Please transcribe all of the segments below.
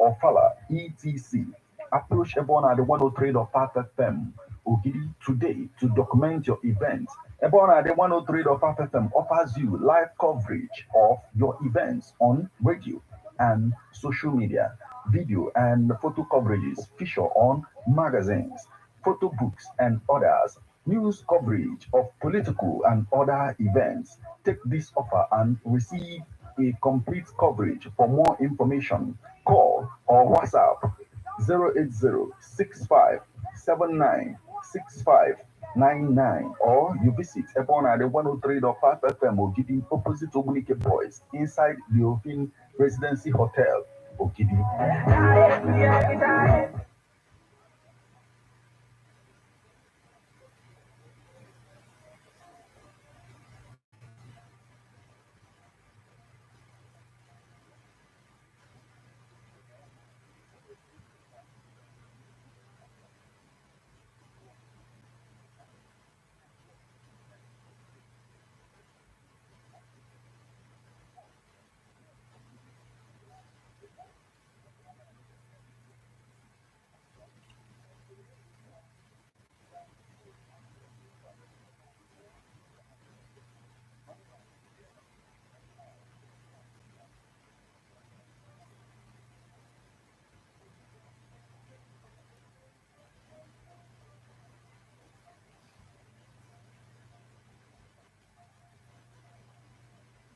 Ofala, etc. Approach Ebona at the 103.5 FM Ogidi today to document your event. Ebona at the 103.5 FM offers you live coverage of your events on radio and social media, video and photo coverages feature on magazines, photo books, and others, news coverage of political and other events. Take this offer and receive a complete coverage. For more information, call or WhatsApp 08065796599 or you visit Ebon at the 103.5 FM Ogidi opposite Ogunike Boys inside the Ovin Residency Hotel Ogidi.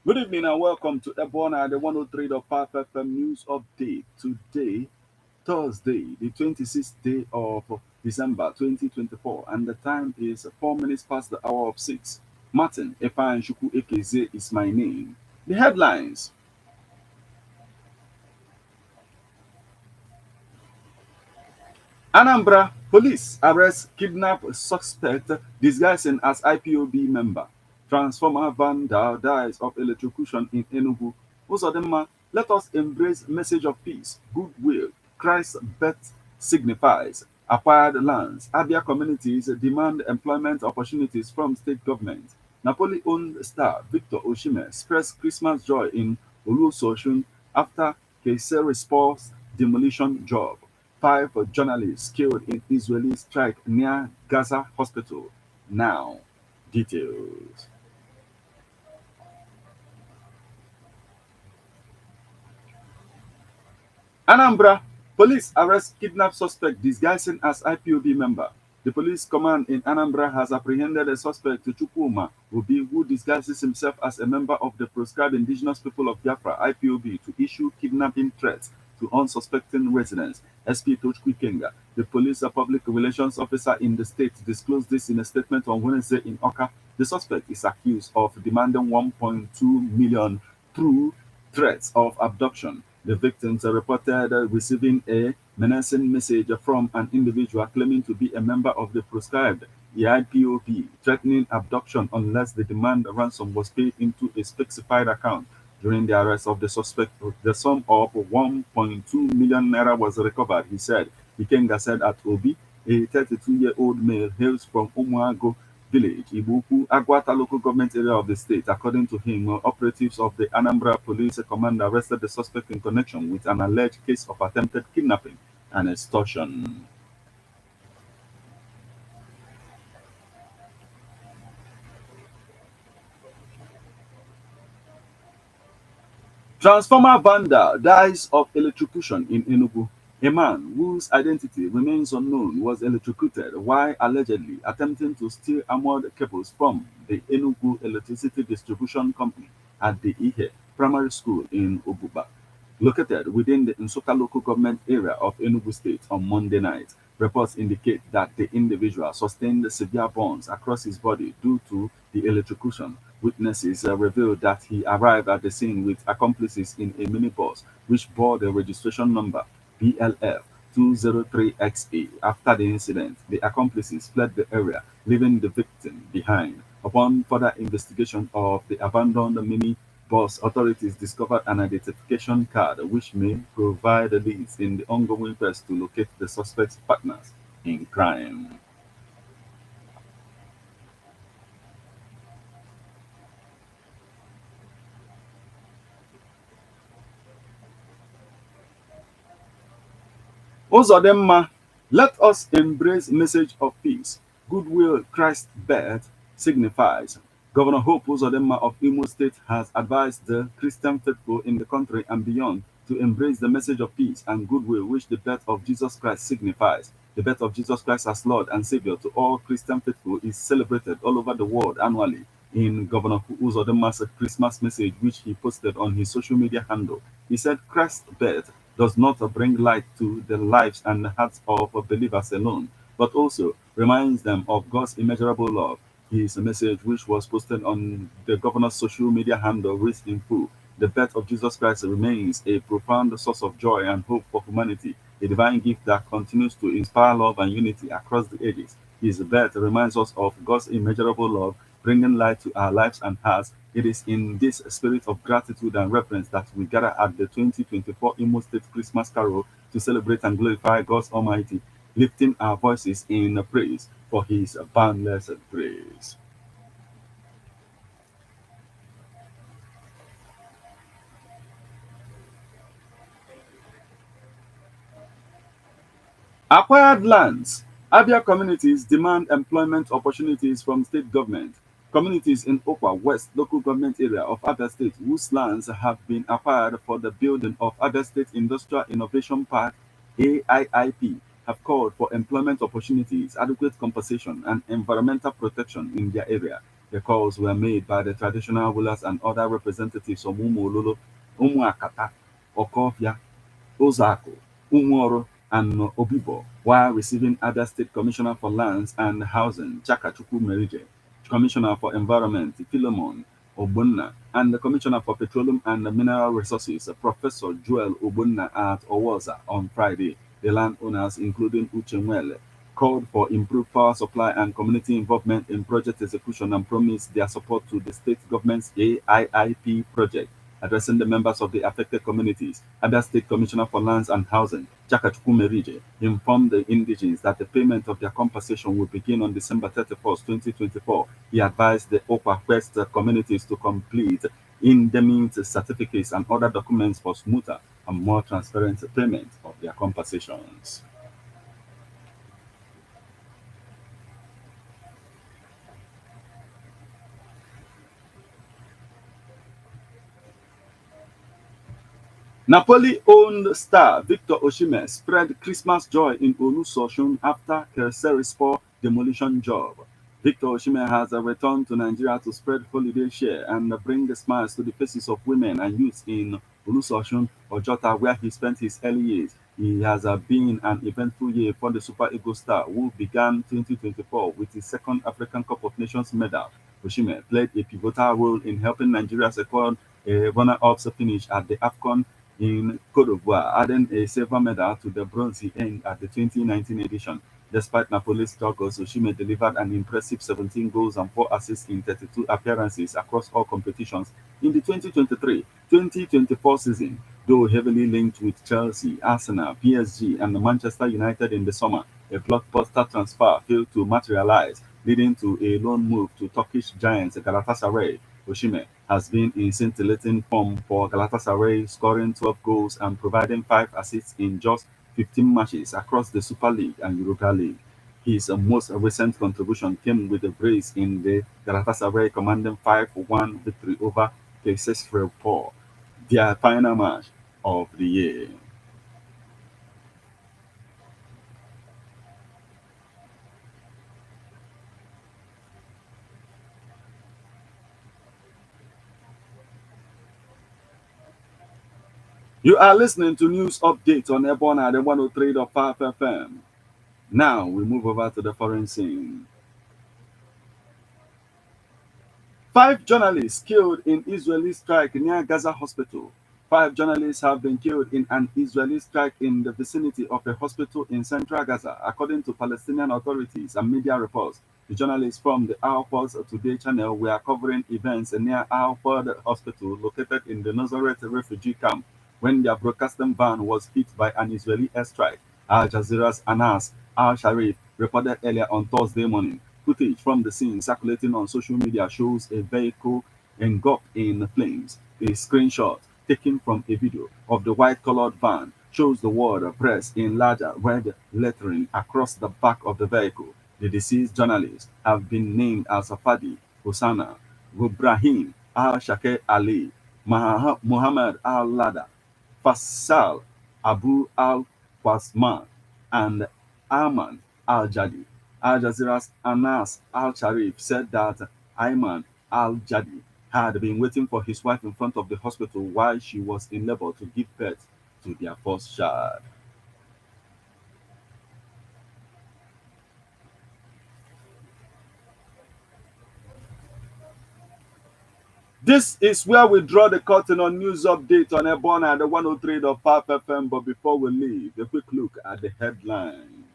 Good evening and welcome to Ebona, the 103.5 FM News Update. Today, Thursday, the 26th day of December 2024, and the time is 4 minutes past the hour of 6. Martin Shuku Ekeze is my name. The headlines: Anambra police arrest kidnap suspect disguising as IPOB member. Transformer vandal dies of electrocution in Enugu. Uzodinma, let us embrace message of peace, goodwill. Christ's birth signifies acquired lands. Abia communities demand employment opportunities from state government. Napoli-owned star Victor Osimhen expressed Christmas joy in Olusoshun after Kayseri Sports demolition job. 5 journalists killed in Israeli strike near Gaza hospital. Now, details. Anambra police arrest kidnapped suspect disguising as IPOB member. The police command in Anambra has apprehended a suspect Chukwuma Obi who disguises himself as a member of the proscribed indigenous people of Biafra IPOB to issue kidnapping threats to unsuspecting residents. SP Tochku Kenga, the police public relations officer in the state, disclosed this in a statement on Wednesday in Oka. The suspect is accused of demanding 1.2 million through threats of abduction. The victims are reported receiving a menacing message from an individual claiming to be a member of the proscribed IPOB, threatening abduction unless the demand ransom was paid into a specified account. During the arrest of the suspect, the sum of 1.2 million naira was recovered, he said. Ikenga said at Obi, a 32-year-old male hails from Umuago village, Ibuku, Agwata local government area of the state. According to him, operatives of the Anambra Police Command arrested the suspect in connection with an alleged case of attempted kidnapping and extortion. Transformer vandal dies of electrocution in Enugu. A man whose identity remains unknown was electrocuted while allegedly attempting to steal armored cables from the Enugu Electricity Distribution Company at the Ihe Primary School in Obuba, located within the Nsukka local government area of Enugu State on Monday night. Reports indicate that the individual sustained severe burns across his body due to the electrocution. Witnesses revealed that he arrived at the scene with accomplices in a minibus which bore the registration number BLF 203XA. After the incident, the accomplices fled the area, leaving the victim behind. Upon further investigation of the abandoned minibus, authorities discovered an identification card which may provide leads in the ongoing quest to locate the suspect's partners in crime. Uzodinma, let us embrace message of peace. Goodwill Christ's birth signifies. Governor Hope Uzodinma of Imo State has advised the Christian faithful in the country and beyond to embrace the message of peace and goodwill which the birth of Jesus Christ signifies. The birth of Jesus Christ as Lord and Savior to all Christian faithful is celebrated all over the world annually. In Governor Uzodinma's Christmas message, which he posted on his social media handle, he said Christ's birth does not bring light to the lives and hearts of believers alone, but also reminds them of God's immeasurable love. His message, which was posted on the governor's social media handle, reads in full: the birth of Jesus Christ remains a profound source of joy and hope for humanity, a divine gift that continues to inspire love and unity across the ages. His birth reminds us of God's immeasurable love, bringing light to our lives and hearts. It is in this spirit of gratitude and reverence that we gather at the 2024 Imo State Christmas Carol to celebrate and glorify God's Almighty, lifting our voices in praise for His boundless grace. Acquired lands. Abia communities demand employment opportunities from state government. Communities in Okwa West local government area of Abia State, whose lands have been acquired for the building of Abia State Industrial Innovation Park (AIIP), have called for employment opportunities, adequate compensation, and environmental protection in their area. The calls were made by the traditional rulers and other representatives of Umololo, Umuakata, Okofia, Ozako, Umoro, and Obibo, while receiving other State Commissioner for Lands and Housing, Chakachuku Merije, Commissioner for Environment, Philemon Obunna, and the Commissioner for Petroleum and Mineral Resources, Professor Joel Obunna at Owoza on Friday. The landowners, including Uchenwele, called for improved power supply and community involvement in project execution and promised their support to the state government's AIIP project. Addressing the members of the affected communities, Abia State Commissioner for Lands and Housing, Chakachuku Merije, informed the indigents that the payment of their compensation will begin on December 31st, 2024. He advised the Okwa West communities to complete indemnity certificates and other documents for smoother and more transparent payment of their compensations. Napoli-owned star Victor Osimhen spread Christmas joy in Olusosun after Kerserispor demolition job. Victor Osimhen has returned to Nigeria to spread holiday cheer and bring smiles to the faces of women and youths in Olusosun, Ojota, where he spent his early years. He has been an eventful year for the Super Eagles star, who began 2024 with his second African Cup of Nations medal. Osimhen played a pivotal role in helping Nigeria secure a runner-up finish at the AFCON in Cote d'Ivoire, adding a silver medal to the bronze he earned at the 2019 edition. Despite Napoli's struggles, Osimhen delivered an impressive 17 goals and 4 assists in 32 appearances across all competitions in the 2023-2024 season. Though heavily linked with Chelsea, Arsenal, PSG, and Manchester United in the summer, a blockbuster transfer failed to materialize, leading to a loan move to Turkish giants Galatasaray. Osimhen has been in scintillating form for Galatasaray, scoring 12 goals and providing 5 assists in just 15 matches across the Super League and Europa League. His most recent contribution came with a brace in the Galatasaray commanding 5-1 victory over Kayserispor, their final match of the year. You are listening to News Update on EBONADI 103.5 FM. Now we move over to the foreign scene. 5 journalists killed in Israeli strike near Gaza hospital. 5 journalists have been killed in an Israeli strike in the vicinity of a hospital in central Gaza, according to Palestinian authorities and media reports. The journalists from the Al Quds Today channel were covering events near Al Quds Hospital, located in the Nazareth refugee camp, when their broadcasting van was hit by an Israeli airstrike. Al Jazeera's Anas Al-Sharif reported earlier on Thursday morning. Footage from the scene circulating on social media shows a vehicle engulfed in flames. A screenshot taken from a video of the white-colored van shows the word press in larger red lettering across the back of the vehicle. The deceased journalists have been named as Fadi Hosanna, Ibrahim al-Shakir Ali, Muhammad al-Lada, Faisal Abu al-Qasman, and Ayman al-Jadi. Al Jazeera's Anas al-Sharif said that Ayman al-Jadi had been waiting for his wife in front of the hospital while she was in labor to give birth to their first child. This is where we draw the curtain on news update on Ebona at the 103.5 FM. But before we leave, a quick look at the headlines.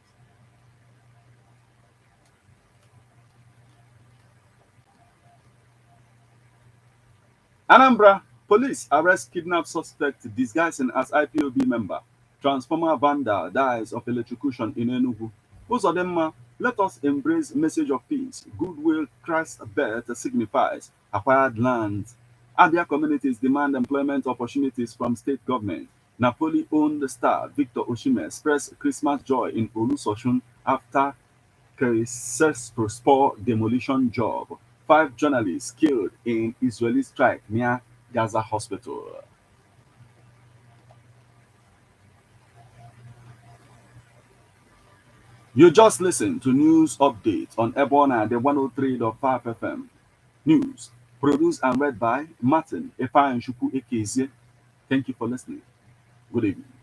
Anambra police arrest kidnapped suspect disguising as IPOB member. Transformer vandal dies of electrocution in Enugu. Uzodinma, let us embrace message of peace. Goodwill Christ's birth signifies acquired lands. Abia communities demand employment opportunities from state government. Napoli-owned star Victor Osimhen expressed Christmas joy in Olusosun after successful demolition job. 5 journalists killed in Israeli strike near Gaza hospital. You just listened to news update on Ebona the 103.5 FM. News produced and read by Martin Efa and Shuku Ekezie. Thank you for listening. Good evening.